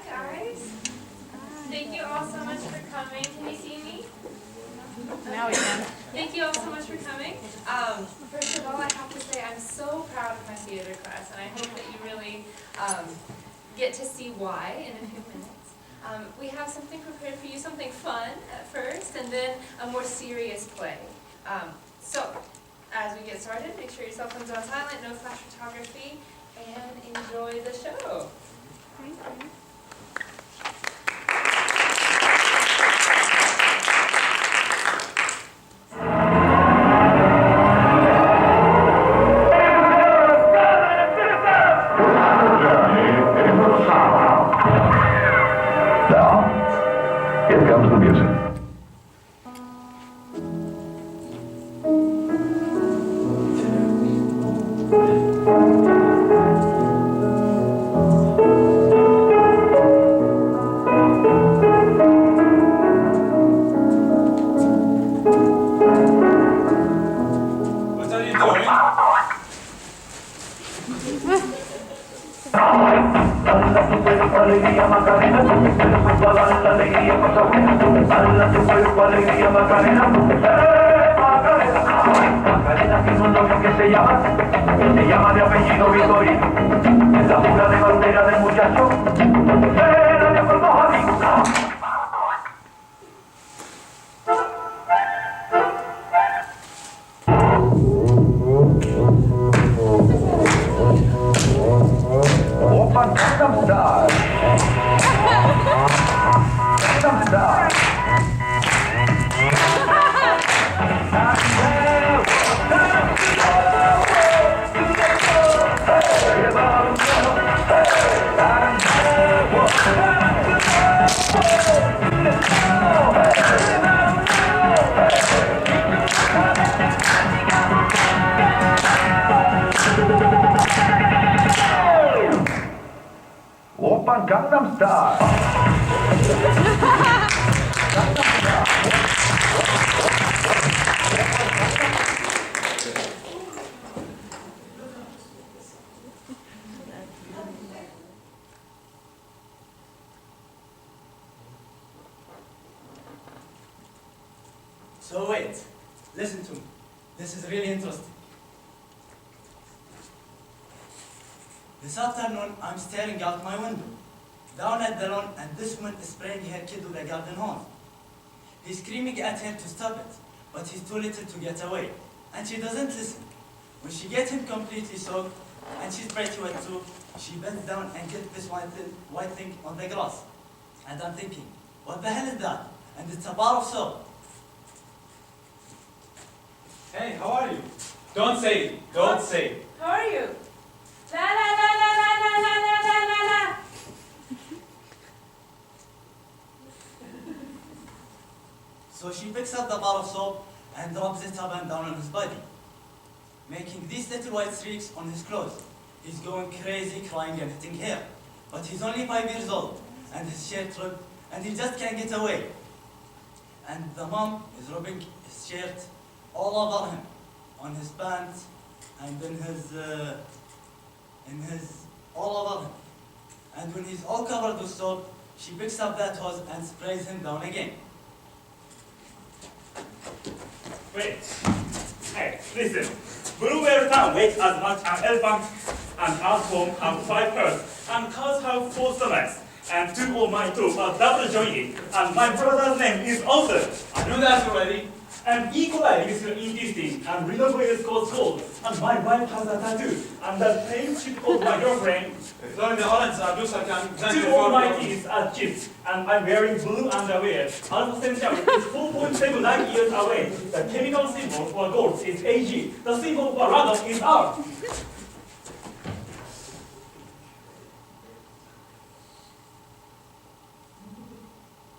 guys. Thank you all so much for coming. Can you see me? Now we can. Thank you all so much for coming. First of all, I have to say I'm so proud of my theater class, and I hope that you really get to see why in a few minutes. We have something prepared for you, something fun at first, and then a more serious play. So, as we get started, make sure your cell phones are on silent, no flash photography, and enjoy the show. Thank you. Here comes the music. What are you doing? Alegría Macarena, la alegría cosa buena, bala tu cuerpo, alegría Macarena, Macarena, Macarena tiene un novio que se llama de apellido Vitorino, es la jura de bandera del muchacho, era de por dos amigos. Opa, Gangnam Style. Gangnam Style. Opa, Gangnam Style. So wait, listen to me. This is really interesting. This afternoon, I'm staring out my window, down at the lawn, and this woman is spraying her kid with a garden hose. He's screaming at her to stop it, but he's too little to get away, and she doesn't listen. When she gets him completely soaked, and she's pretty wet too, she bends down and gets this white thing on the grass. And I'm thinking, what the hell is that? And it's a bar of soap. Hey, how are you? Don't say it. Don't say it. How are you? La la la la la la la la la la la. So she picks up the bar of soap and rubs it up and down on his body, making these little white streaks on his clothes. He's going crazy, crying and hitting her. But he's only 5 years old, and his shirt ripped, and he just can't get away. And the mom is rubbing his shirt all over him, on his pants, and in his, all over him. And when he's all covered with soap, she picks up that hose and sprays him down again. Wait. Hey, listen. Blueberry Town weighs as much as elephant, and our home have 5 hearts, and cows have 4 stomachs, and 2 of my 2 are double jointed, and my brother's name is Arthur. I knew that already. And E. coli is your intestine, and renal is called soul, and my wife has a tattoo, and the plain chip of my girlfriend. Sorry, the orange looks like I'm exactly 2 of my teeth are chips, and I'm wearing blue underwear. Alpha Centauri is 4.7 light years away. The chemical symbol for gold is Ag. The symbol for radon is R.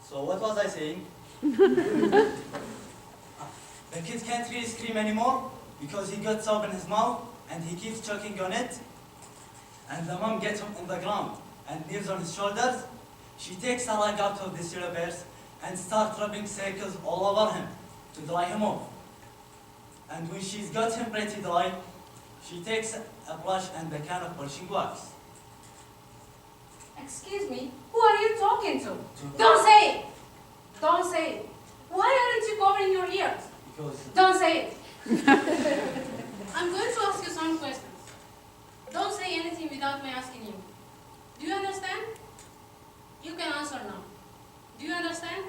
So what was I saying? The kid can't really scream anymore because he got soap in his mouth and he keeps choking on it. And the mom gets him in the ground and kneels on his shoulders. She takes a rag out of the syllabus and starts rubbing circles all over him to dry him off. And when she's got him pretty dry, she takes a brush and a can of polishing wax. Excuse me, who are you talking to? Don't say it. Don't say it. Why aren't you covering your ears? Because Don't say it. I'm going to ask you some questions. Don't say anything without me asking you. Do you understand? You can answer now. Do you understand?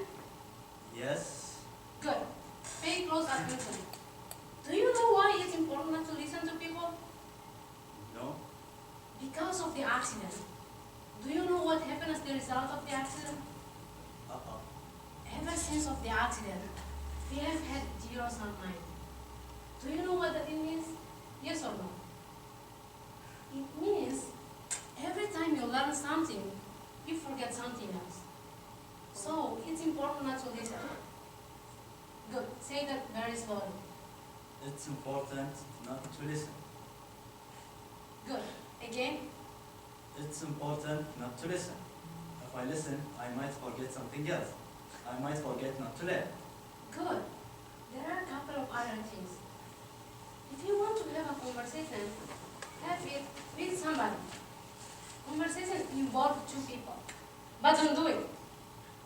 yes, Good. Pay close attention. Do you know why it's important not to listen to people? no, Because of the accident. Do you know what happened as the result of the accident? uh-uh. Ever since of the accident, we have had zeros on mind. Do you know what that means? Yes or no? It means every time you learn something, you forget something else. So it's important not to listen. Good. Say that very slowly. It's important not to listen. Good. Again. It's important not to listen. If I listen, I might forget something else. I might forget not to learn. Good. There are a couple of other things. If you want to have a conversation, have it with somebody. Conversation involves two people. But don't do it.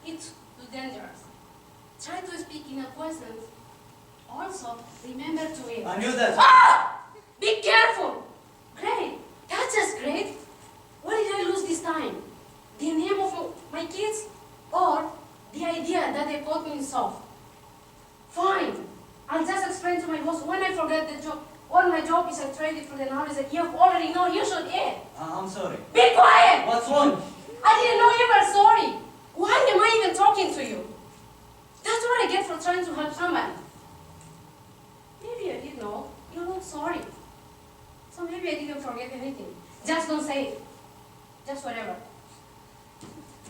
It's too dangerous. Try to speak in a question. Also, remember to eat. I knew that. Ah! Be careful! Great. That's just great. What did I lose this time? The name of my kids? Or the idea that they called me soft? Fine. I'll just explain to my boss when I forget the job. All my job is I traded for the knowledge that you already know you should eat. I'm sorry. Be quiet! What's wrong? I didn't know you were sorry. Why am I even talking to you? That's what I get for trying to help somebody. Maybe I did know. You look sorry. So maybe I didn't forget anything. Just don't say it. Just whatever.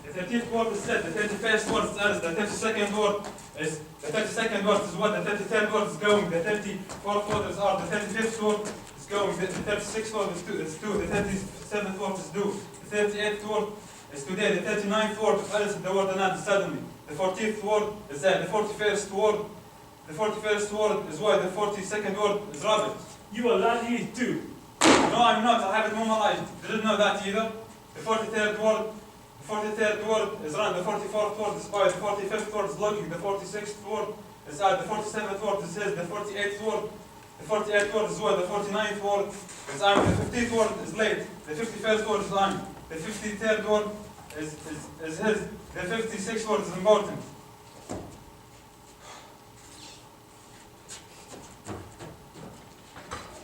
The 13th word is said, the 31st word is as, the 32nd word is, the 32nd word is what, the 33rd word is going, the 34th word is are, the 35th word is going, the 36th word is to, the 37th word is do, the 38th word is today, the 39th word of Alice, the word another suddenly, the 40th word is there, the 41st word is why, the 42nd word is rabbit. You are lying too. No, I'm not, I have it memorized. Didn't know that either. The 43rd word is run, the 44th word is by, the 45th word is looking, the 46th word is out, the 47th word is his, the 48th word is well, the 49th word is I'm, the 50th word is late, the 51st word is I'm, the 53rd word is his, the 56th word is important.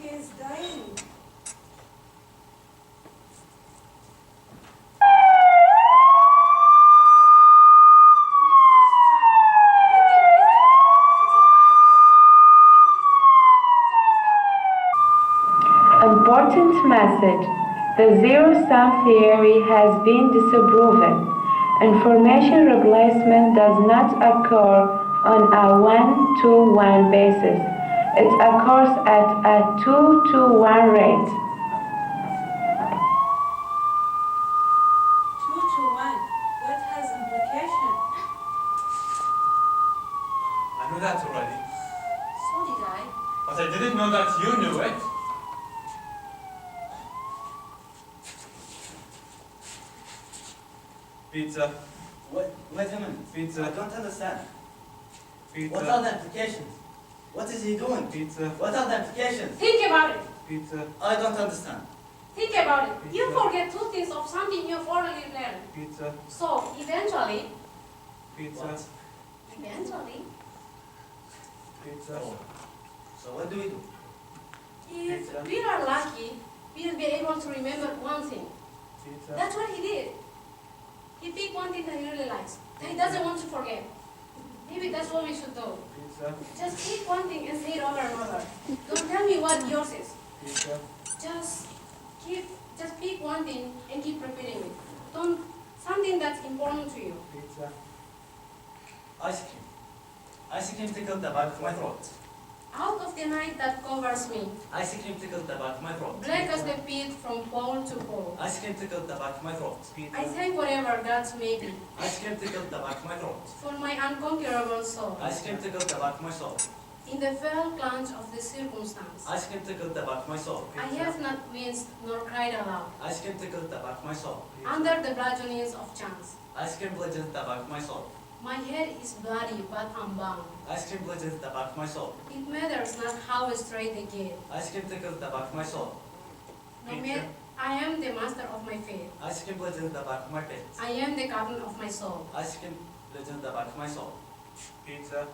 He is dying. Important message. The zero-sum theory has been disproven. Information replacement does not occur on a 1-to-1 basis. It occurs at a 2-to-1 rate. 2-to-1. That has implication. I knew that already, So did I. but I didn't know that you knew it. Pizza, Wait a minute. Pizza. I don't understand. pizza, What are the implications? What is he doing? pizza, What are the implications? Think about it. pizza, I don't understand. Think about it. You forget two things of something you've already learned. pizza, So eventually, pizza, What? pizza. Oh. So what do we do? if we are lucky, we'll be able to remember one thing. Pizza. That's what he did. He picked one thing that he really likes, that he doesn't want to forget. Maybe that's what we should do. Pizza, Just pick one thing and say it over and over. Don't tell me what yours is. pizza, Just pick one thing and keep repeating it. Don't, something that's important to you. pizza, Ice cream. Ice cream tickled the back of my throat. Out of the night that covers me, Ice cream tickled the back of my throat. black as the pit from pole to pole. Ice cream tickled the back of my throat. I thank whatever gods may be Ice cream tickled the back of my throat. for my unconquerable soul. Ice cream tickled the back of my soul. In the fell plunge of the circumstance, Ice cream tickled the back of my soul. I have not winced nor cried aloud. Ice cream tickled the back of my soul. Under the bludgeonings of chance, Ice cream bludgeons the back of my soul. my head is bloody but unbound. Ice cream bludgeons the back of my soul. It matters not how straight they get. Ice cream tickles the back of my soul. No matter, I am the master of my fate. Ice cream bludgeons the back of my feet. I am the captain of my soul. Ice cream bludgeons the back of my soul. Pizza.